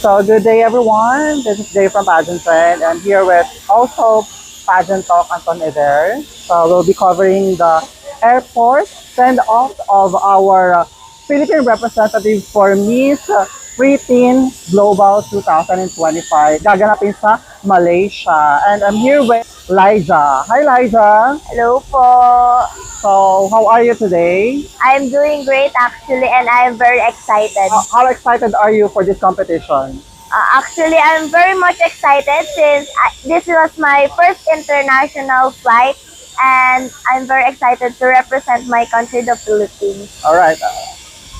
So good day everyone. This is Dave from Pageant Trend and here with also Pageant Talk Anton Eder. So we'll be covering the airport send-off of our Philippine representative for Miss Preteen Global 2025. Gaganapin sa Malaysia. And I'm here with Liza. Hi Liza. Hello po. So how are you today? I'm doing great actually and I'm very excited. How excited are you for this competition? Actually, I'm very much excited since this was my first international flight and I'm very excited to represent my country, the Philippines. All right.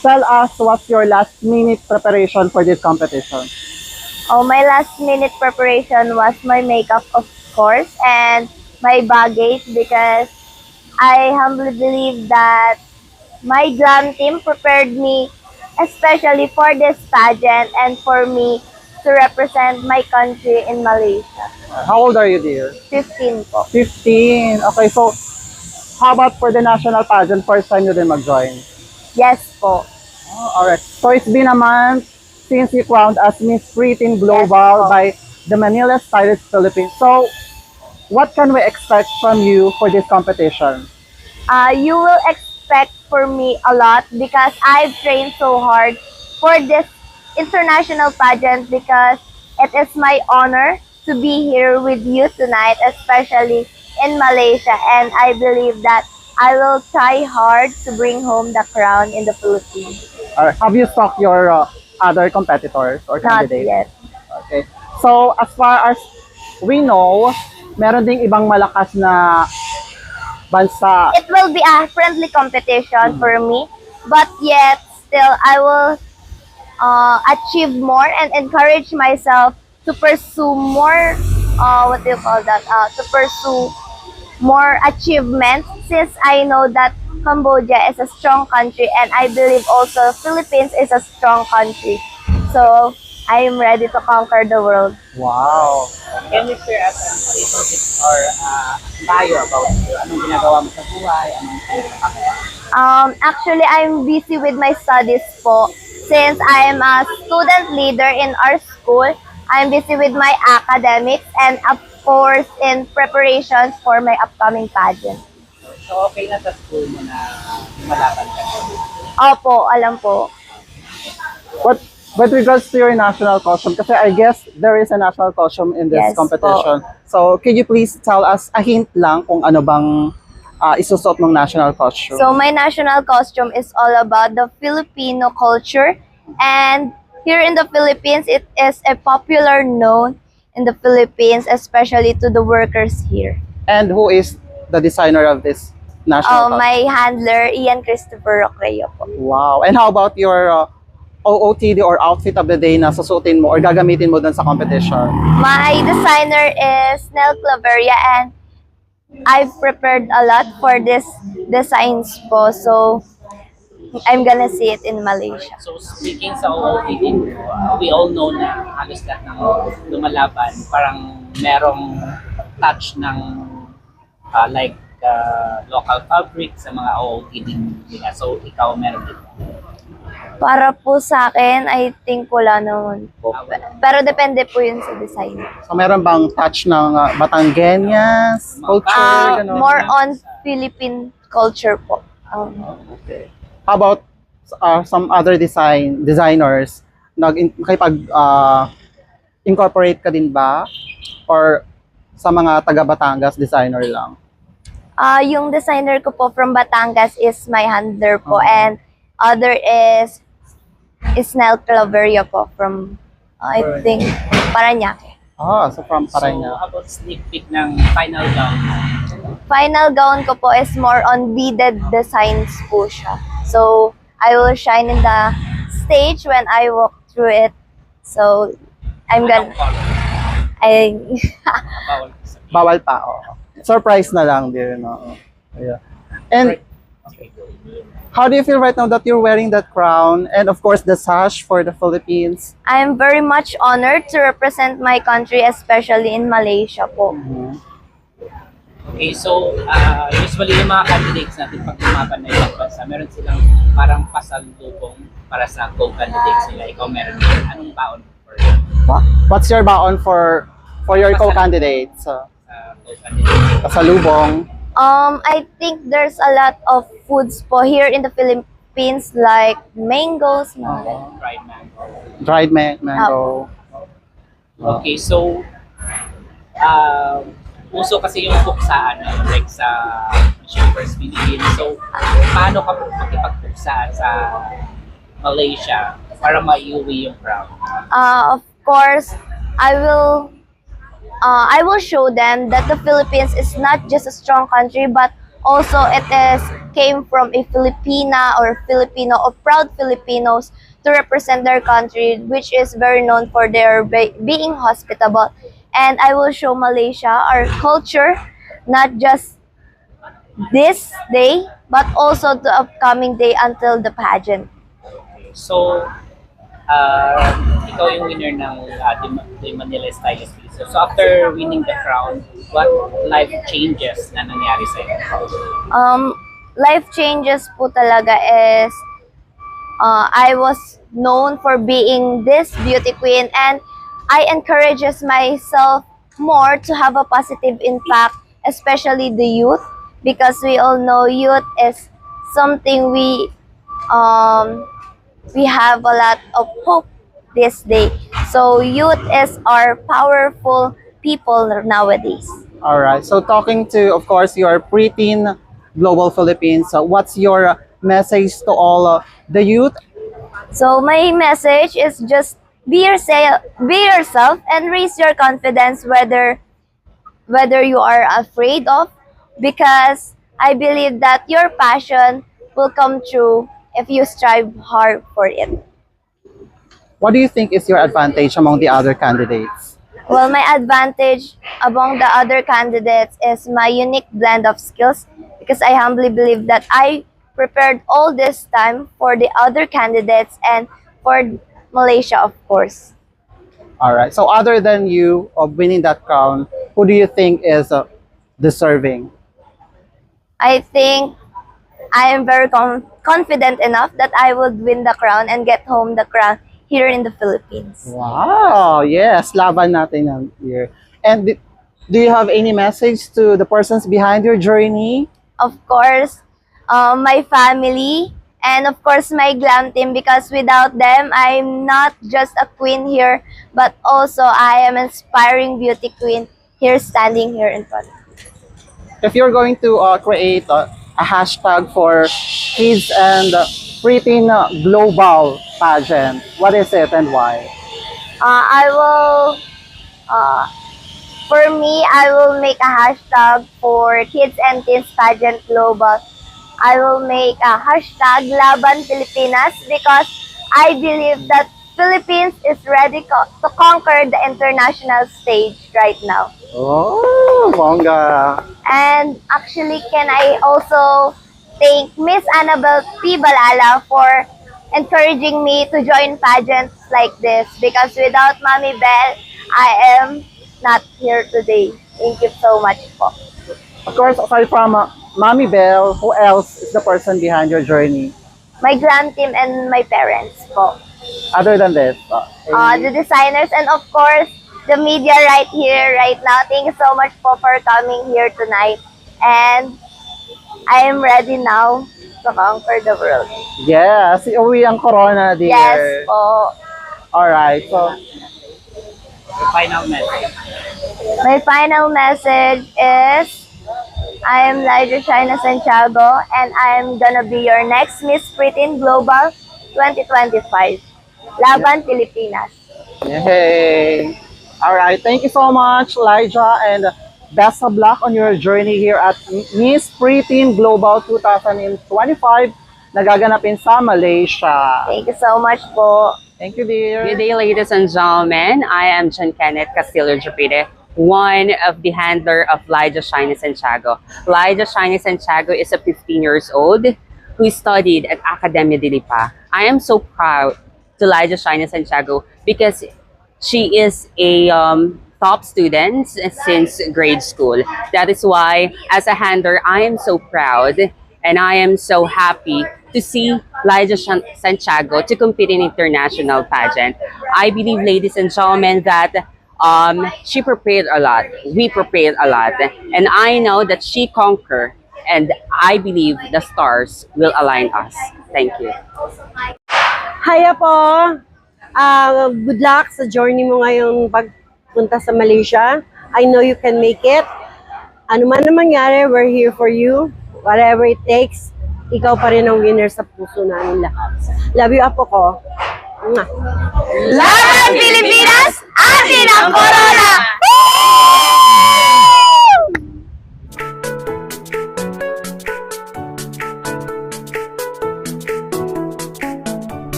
Tell us what's your last minute preparation for this competition. Oh, my last minute preparation was my makeup, of course, and my baggage because I humbly believe that my glam team prepared me especially for this pageant and for me to represent my country in Malaysia. How old are you, dear? 15 po. 15. Okay, so how about for the national pageant? First time you din mag-join? Yes po. Oh, all right. So it's been a month since you crowned as Miss Preteen Global Yes, by the Manila Stylist Philippines. So what can we expect from you for this competition? You will expect for me a lot because I've trained so hard for this international pageant because it is my honor to be here with you tonight, especially in Malaysia, and I believe that I will try hard to bring home the crown in the Philippines. All right. Have you stalked your other competitors or Not candidates? yet. Okay. So as far as we know, meron ding ibang malakas na bansa. It will be a friendly competition for me, but yet still I will achieve more and encourage myself to pursue more, what do you call that, to pursue more achievements since I know that Cambodia is a strong country and I believe also Philippines is a strong country. So I am ready to conquer the world. Wow. Can you share us a little bit or bio about you? Anong ginagawa mo sa buhay? Actually, I'm busy with my studies po. Since I am a student leader in our school, I'm busy with my academics and of course in preparations for my upcoming pageant. So okay na sa school mo na malaban ka? Opo, alam po. What with regards to your national costume, kasi I guess there is a national costume in this Yes, competition. So, can you please tell us a hint lang kung ano bang isusot mong national costume? So my national costume is all about the Filipino culture, and here in the Philippines, it is a popular known in the Philippines, especially to the workers here. And who is the designer of this national costume? My handler, Ian Christopher Rocreo po. Wow. And how about your OOTD or outfit of the day na susutin mo or gagamitin mo dun sa competition? My designer is Nell Claveria and I've prepared a lot for this designs po. So I'm gonna see it in Malaysia. So speaking sa OOTD, we all know na halos lahat ng lumalaban parang merong touch ng local fabric sa mga OOTD nila. So ikaw meron din. Para po sa akin, I think wala naman po. Pero depende po yun sa design. So, meron bang touch ng Batangueñas culture? Gano'n? More on Philippine culture po. Okay. How about some other designers? Incorporate ka din ba? Or sa mga taga Batangas designer lang? Yung designer ko po from Batangas is my handler po and other is Nell Claveria po from I think Parañaque. So from So Parañaque. how about sneak peek ng final gown? Final gown ko po is more on beaded designs po siya. So I will shine in the stage when I walk through it. So I'm gonna Anong color? Bawal ko sabihin. Bawal pa. Oh. Surprise na lang din. No? Yeah. And Okay. how do you feel right now that you're wearing that crown and of course the sash for the Philippines? I'm very much honored to represent my country, especially in Malaysia po. Okay, so usually yung mga candidates natin pag lumaban na ibang bansa, meron silang parang pasalubong para sa co-candidates nila. Ikaw meron din. Anong baon for you? What's your baon for your co-candidates? candidate. Pasalubong. I think there's a lot of foods po here in the Philippines like mangoes, mga ganun. Dried mango. Dried mango. Okay, so uso kasi yung puksaan like sa Mission First Philippines. So, paano ka makipagpuksaan sa Malaysia para maiuwi yung crown? Of course, I will show them that the Philippines is not just a strong country, but also it is came from a Filipina or Filipino or proud Filipinos to represent their country, which is very known for their being hospitable. And I will show Malaysia our culture, not just this day, but also the upcoming day until the pageant. So, ikaw yung winner ng The Manila Stylist Piso. So, after winning the crown, what life changes na nangyari sa'yo? Life changes po talaga is I was known for being this beauty queen, and I encourages myself more to have a positive impact, especially the youth, because we all know youth is something we have a lot of hope this day. So youth is our powerful people nowadays. All right. So talking to, of course, your preteen Global Philippines, what's your message to all the youth? So my message is just be yourself and raise your confidence whether you are afraid of, because I believe that your passion will come true if you strive hard for it. What do you think is your advantage among the other candidates? Well, my advantage among the other candidates is my unique blend of skills, because I humbly believe that I prepared all this time for the other candidates and for Malaysia, of course. All right. So other than you of winning that crown, who do you think is deserving? I think I am very confident enough that I would win the crown and get home the crown here in the Philippines. Wow. Yes. Laban natin yan here. And do you have any message to the persons behind your journey? Of course, my family, and of course my glam team, because without them, I'm not just a queen here, but also I am inspiring beauty queen here standing here in front of you. If you're going to create a hashtag for kids and preteen global pageant, what is it and why? I will, for me, I will make a hashtag for Kids and Teens Pageant Global. I will make a hashtag Laban Pilipinas, because I believe that Philippines is ready to conquer the international stage right now. Oh, bongga. And actually, can I also thank Miss Annabel P. Balala for encouraging me to join pageants like this, because without Mami Bell, I am not here today. Thank you so much po. Of course, aside from Mommy Bell, who else is the person behind your journey? My grand team and my parents po. Other than this, The designers, and of course, the media right here, right now. Thank you so much po for coming here tonight. And I am ready now to conquer the world. yes, uwi ang corona, dear. Yes po. Alright, so Your final message. My final message is, I am Lydia Shaina Santiago, and I am gonna be your next Miss Preteen Global 2025. Laban Pilipinas. yay! Alright, thank you so much, Elijah, and best of luck on your journey here at Miss Preteen Global 2025 na gaganapin sa Malaysia. Thank you so much po. Thank you, dear. Good day, ladies and gentlemen. I am John Kenneth Castillo Jupite, one of the handler of Lydia Shiny Santiago. Lydia Shiny Santiago is a 15 years old who studied at Academia de Lipa. I am so proud to Lydia Shiny Santiago because she is a top student since grade school. That is why, as a handler, I am so proud And I am so happy to see Liza Santiago to compete in international pageant. I believe, ladies and gentlemen, that she prepared a lot. We prepared a lot. And I know that she conquered. And I believe the stars will align us. Thank you. Hiya po! Good luck sa journey mo ngayong pagpunta sa Malaysia. I know you can make it. Ano man ang mangyari, we're here for you. Whatever it takes, ikaw pa rin ang winner sa puso namin lahat. Love you, apo ko. Mwah. Laban Pilipinas! Atin ang corona!